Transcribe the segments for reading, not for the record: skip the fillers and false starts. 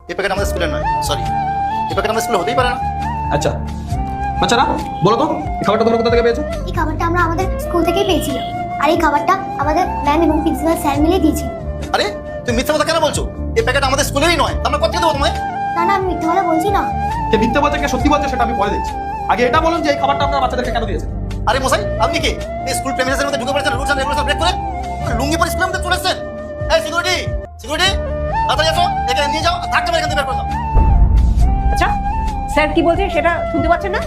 এই প্যাকেট আমাদের স্কুলের নয়, সরি, এই প্যাকেট আমাদের স্কুলে হতেই পারে না। আচ্ছা বাচ্চারা বলো তো এই খাবারটা তোমরা কোথা থেকে পেয়েছো? এই খাবারটা আমরা আমাদের স্কুল থেকেই পেয়েছিলাম, আর এই খাবারটা আমাদের ম্যাম এবং প্রিন্সিপাল স্যার মিলে দিয়েছিল। আরে তুমি মিথ্যা কথা কেন বলছো? এই প্যাকেট আমাদের স্কুলেরই নয়, আমরা কোথা থেকে দেবো তোমায়? না না, আমি মিথ্যা কথা বলছি না। কে মিথ্যা বলছে কে সত্যি বলছে সেটা আমি পরে দেখছি। আগে এটা বলুন যে এই খাবারটা আপনারা বাচ্চাদেরকে কেন দিয়েছেন? আরে মশাই, আপনি কি এই স্কুল প্রেমিসেসের মধ্যে ঢুকে পড়েছেন রুলস এন্ড রেগুলেশন ব্রেক করে? লুঙ্গি পরে স্কুলের মধ্যে চলে এসেছেন? এই সিকিউরিটি, সিকিউরিটি, তাড়াতাড়ি আসো, একে নিয়ে যাও, ধাক্কা মেরে এখান থেকে বের করে দাও। আচ্ছা স্যার কি বলছে সেটা শুনতে পাচ্ছেন না?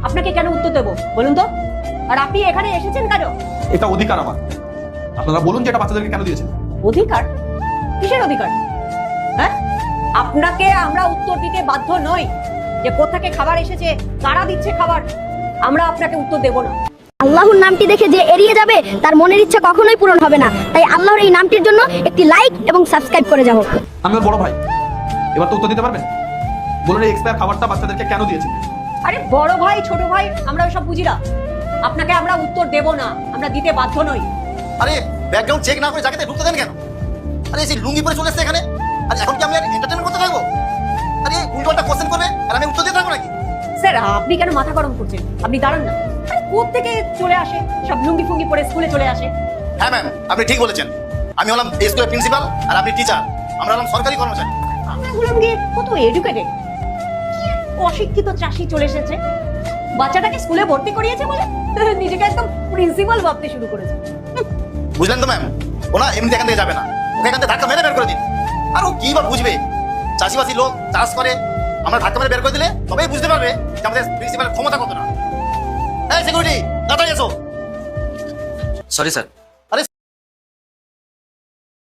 আপনাকে কেন উত্তর দেবো বলুন তো? আর আপনি এখানে এসেছেন কেন? এটা অধিকার আমার, আপনারা বলুন যে এটা বাচ্চাদেরকে কেন দিয়েছেন? অধিকার? কিসের অধিকার? হ্যাঁ, আপনাকে আমরা উত্তর দিতে বাধ্য নই যে কোত্থেকে খাবার এসেছে, কারা দিচ্ছে খাবার। আমরা আপনাকে উত্তর দেব না। আল্লাহর নামটি দেখে যে এড়িয়ে যাবে তার মনের ইচ্ছা কখনোই পূরণ হবে না। তাই আল্লাহর এই নামটির জন্য একটি লাইক এবং সাবস্ক্রাইব করে যাও। আমি ওর বড় ভাই, এবার তো উত্তর দিতে পারবেন? বলুন এই এক্সপায়ার খাবারটা বাচ্চাদেরকে কেন দিয়েছেন? আরে বড় ভাই ছোট ভাই আমরা ওসব বুঝি না। আপনাকে আমরা উত্তর দেব না, আমরা দিতে বাধ্য নই। আরে ব্যাকগ্রাউন্ড চেক না করে জায়গাতে ঢুকতে দেন কেন? আরে এই লুঙ্গি পরে চলে এসেছে এখানে, আর এখন কি আমি আর এন্টারটেইনমেন্ট করতে থাকবো? আরে উল্টোটা কোশ্চেন করবে আর আমি উত্তর দিতে থাকবো নাকি? স্যার আপনি কেন মাথা গরম করছেন? আপনি দাঁড়ান না। আরে কোত্থেকে চলে আসে সব লুঙ্গি ফুঙ্গি পরে স্কুলে চলে আসে? হ্যাঁ ম্যাম, আপনি ঠিক বলেছেন। আমি হলাম এই স্কুলের প্রিন্সিপাল আর আপনি টিচার, আমরা হলাম সরকারি কর্মচারী। আমরা বললাম কি কত এডুকেটেড, অশিক্ষিত চাষি চলে এসেছে, বাচ্চাটাকে স্কুলে ভর্তি করিয়েছে বলে নিজেকে একদম প্রিন্সিপাল ভাবতে শুরু করেছে। বুঝলেন তো ম্যাম, ওনা এমনি এখান থেকে যাবে না, ওকে এখান থেকে ধাক্কা মেরে বের করে দিন। আর ও কি বা বুঝবে? চাষিবাসী লোক চাষ করে, আমরা ধাক্কা মেরে বের করে দিলে তবেই বুঝতে পারবে যে আমাদের প্রিন্সিপালের ক্ষমতা কত না। এই সিকিউরিটি, তাড়াতাড়ি এসো। Sorry sir,